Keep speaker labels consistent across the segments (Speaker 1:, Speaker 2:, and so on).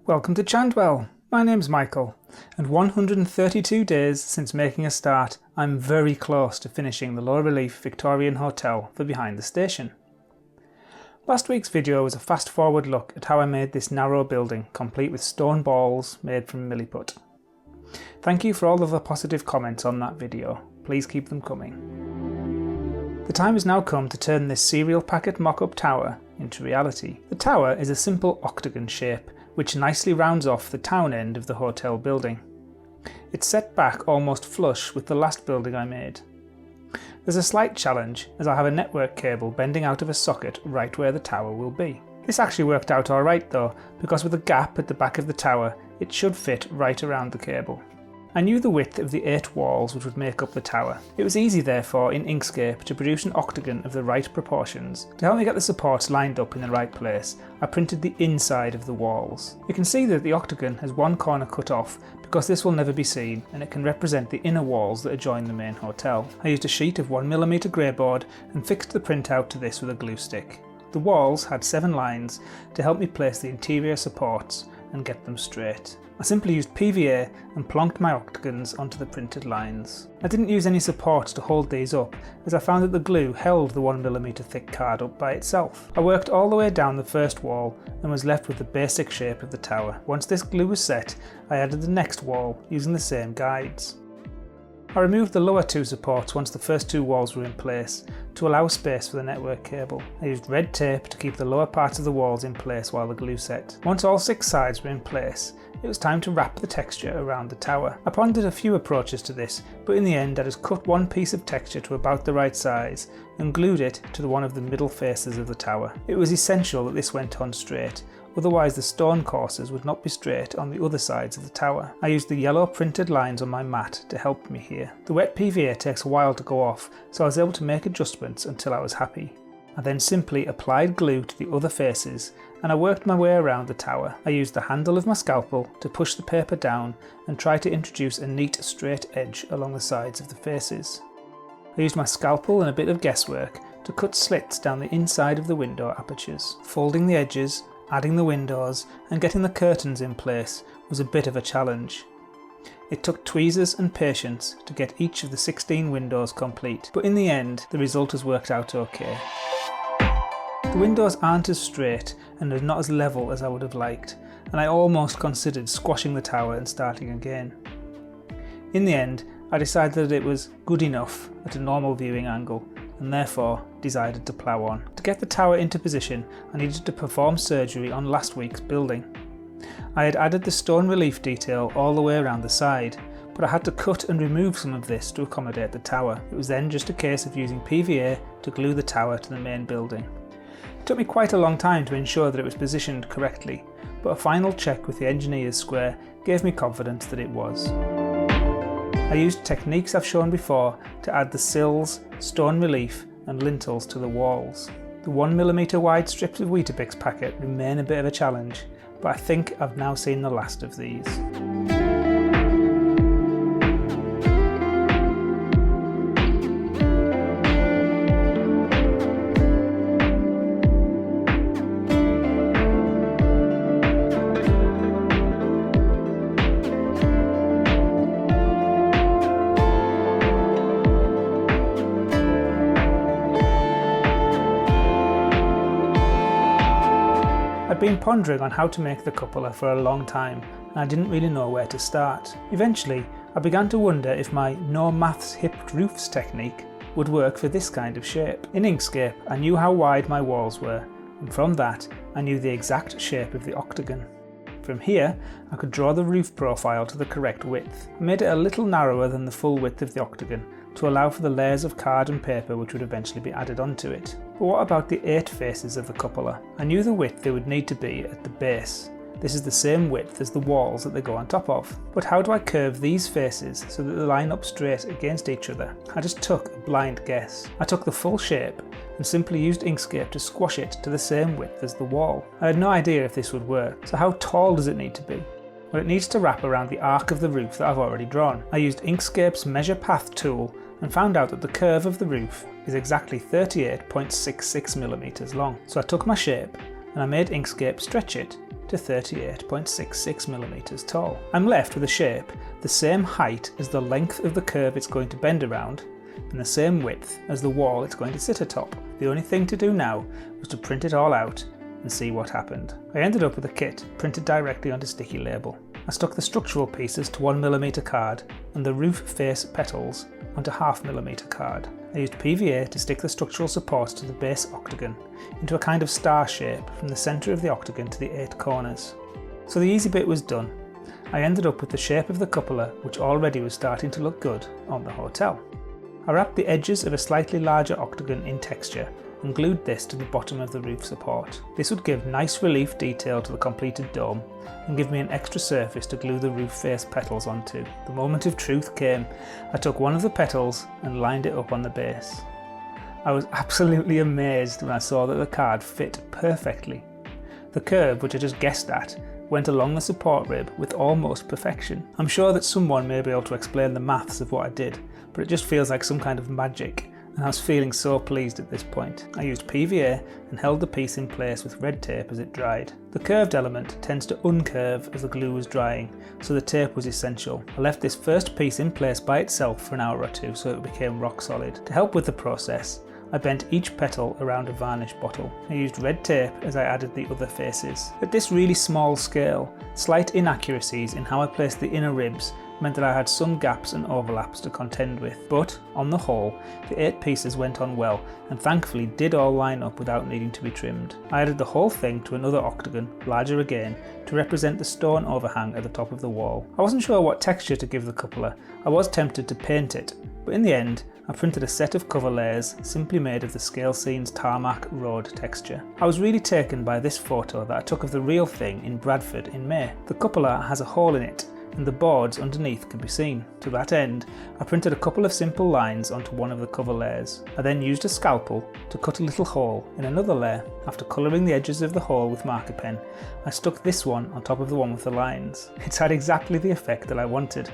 Speaker 1: Welcome to Chandwell. My name's Michael, and 132 days since making a start, I'm very close to finishing the low relief Victorian Hotel for behind the station. Last week's video was a fast forward look at how I made this narrow building complete with stone balls made from milliput. Thank you for all of the positive comments on that video, please keep them coming. The time has now come to turn this cereal packet mock-up tower into reality. The tower is a simple octagon shape which nicely rounds off the town end of the hotel building. It's set back almost flush with the last building I made. There's a slight challenge as I have a network cable bending out of a socket right where the tower will be. This actually worked out alright though, because with a gap at the back of the tower it should fit right around the cable. I knew the width of the 8 walls which would make up the tower. It was easy therefore in Inkscape to produce an octagon of the right proportions. To help me get the supports lined up in the right place, I printed the inside of the walls. You can see that the octagon has one corner cut off because this will never be seen and it can represent the inner walls that adjoin the main hotel. I used a sheet of 1mm grey board and fixed the printout to this with a glue stick. The walls had 7 lines to help me place the interior supports and get them straight. I simply used PVA and plonked my octagons onto the printed lines. I didn't use any supports to hold these up as I found that the glue held the 1mm thick card up by itself. I worked all the way down the first wall and was left with the basic shape of the tower. Once this glue was set, I added the next wall using the same guides. I removed the lower 2 supports once the first 2 walls were in place to allow space for the network cable. I used red tape to keep the lower parts of the walls in place while the glue set. Once all 6 sides were in place, it was time to wrap the texture around the tower. I pondered a few approaches to this, but in the end I just cut one piece of texture to about the right size and glued it to one of the middle faces of the tower. It was essential that this went on straight, otherwise the stone courses would not be straight on the other sides of the tower. I used the yellow printed lines on my mat to help me here. The wet PVA takes a while to go off, so I was able to make adjustments until I was happy. I then simply applied glue to the other faces and I worked my way around the tower. I used the handle of my scalpel to push the paper down and try to introduce a neat straight edge along the sides of the faces. I used my scalpel and a bit of guesswork to cut slits down the inside of the window apertures. Folding the edges, adding the windows and getting the curtains in place was a bit of a challenge. It took tweezers and patience to get each of the 16 windows complete, but in the end the result has worked out okay. The windows aren't as straight and are not as level as I would have liked, and I almost considered squashing the tower and starting again. In the end, I decided that it was good enough at a normal viewing angle and therefore decided to plough on. To get the tower into position, I needed to perform surgery on last week's building. I had added the stone relief detail all the way around the side, but I had to cut and remove some of this to accommodate the tower. It was then just a case of using PVA to glue the tower to the main building. It took me quite a long time to ensure that it was positioned correctly, but a final check with the engineer's square gave me confidence that it was. I used techniques I've shown before to add the sills, stone relief and lintels to the walls. The 1mm wide strips of Weetabix packet remain a bit of a challenge, but I think I've now seen the last of these. I'd been pondering on how to make the cupola for a long time and I didn't really know where to start. Eventually, I began to wonder if my no maths hipped roofs technique would work for this kind of shape. In Inkscape, I knew how wide my walls were, and from that, I knew the exact shape of the octagon. From here, I could draw the roof profile to the correct width. I made it a little narrower than the full width of the octagon to allow for the layers of card and paper which would eventually be added onto it. But what about the 8 faces of the cupola? I knew the width they would need to be at the base. This is the same width as the walls that they go on top of. But how do I curve these faces so that they line up straight against each other? I just took a blind guess. I took the full shape and simply used Inkscape to squash it to the same width as the wall. I had no idea if this would work. So how tall does it need to be? Well, it needs to wrap around the arc of the roof that I've already drawn. I used Inkscape's Measure Path tool and found out that the curve of the roof is exactly 38.66mm long. So I took my shape and I made Inkscape stretch it to 38.66mm tall. I'm left with a shape the same height as the length of the curve it's going to bend around and the same width as the wall it's going to sit atop. The only thing to do now was to print it all out and see what happened. I ended up with a kit printed directly onto sticky label. I stuck the structural pieces to 1mm card and the roof face petals onto 0.5mm card. I used PVA to stick the structural supports to the base octagon into a kind of star shape from the centre of the octagon to the 8 corners. So the easy bit was done. I ended up with the shape of the cupola, which already was starting to look good on the hotel. I wrapped the edges of a slightly larger octagon in texture and glued this to the bottom of the roof support. This would give nice relief detail to the completed dome and give me an extra surface to glue the roof face petals onto. The moment of truth came. I took one of the petals and lined it up on the base. I was absolutely amazed when I saw that the card fit perfectly. The curve, which I just guessed at, went along the support rib with almost perfection. I'm sure that someone may be able to explain the maths of what I did, but it just feels like some kind of magic, and I was feeling so pleased at this point. I used PVA and held the piece in place with red tape as it dried. The curved element tends to uncurve as the glue was drying, so the tape was essential. I left this first piece in place by itself for an hour or two so it became rock solid. To help with the process, I bent each petal around a varnish bottle. I used red tape as I added the other faces. At this really small scale, slight inaccuracies in how I placed the inner ribs meant that I had some gaps and overlaps to contend with, but on the whole, the 8 pieces went on well and thankfully did all line up without needing to be trimmed. I added the whole thing to another octagon, larger again, to represent the stone overhang at the top of the wall. I wasn't sure what texture to give the cupola. I was tempted to paint it, but in the end, I printed a set of cover layers simply made of the Scale Scenes tarmac road texture. I was really taken by this photo that I took of the real thing in Bradford in May. The cupola has a hole in it, and the boards underneath can be seen. To that end, I printed a couple of simple lines onto one of the cover layers. I then used a scalpel to cut a little hole in another layer. After colouring the edges of the hole with marker pen, I stuck this one on top of the one with the lines. It's had exactly the effect that I wanted.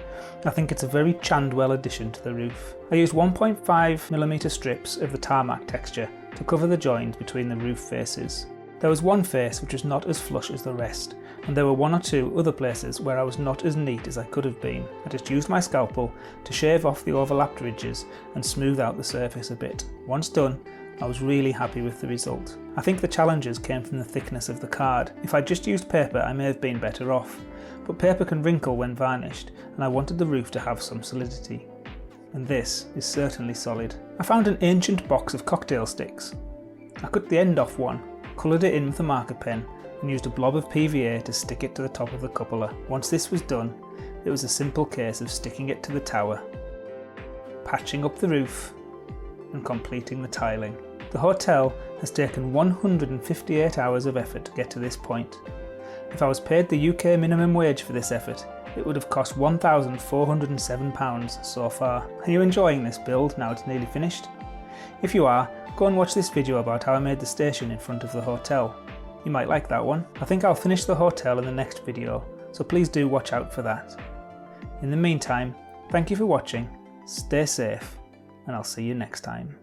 Speaker 1: I think it's a very Chandwell addition to the roof. I used 1.5mm strips of the tarmac texture to cover the joins between the roof faces. There was one face which was not as flush as the rest, and there were 1 or 2 other places where I was not as neat as I could have been. I just used my scalpel to shave off the overlapped ridges and smooth out the surface a bit. Once done, I was really happy with the result. I think the challenges came from the thickness of the card. If I'd just used paper, I may have been better off, but paper can wrinkle when varnished, and I wanted the roof to have some solidity. And this is certainly solid. I found an ancient box of cocktail sticks. I cut the end off one, coloured it in with a marker pen, and used a blob of PVA to stick it to the top of the cupola. Once this was done, it was a simple case of sticking it to the tower, patching up the roof, and completing the tiling. The hotel has taken 158 hours of effort to get to this point. If I was paid the UK minimum wage for this effort, it would have cost £1,407 so far. Are you enjoying this build now it's nearly finished? If you are, go and watch this video about how I made the station in front of the hotel. You might like that one. I think I'll finish the hotel in the next video, so please do watch out for that. In the meantime, thank you for watching, stay safe, and I'll see you next time.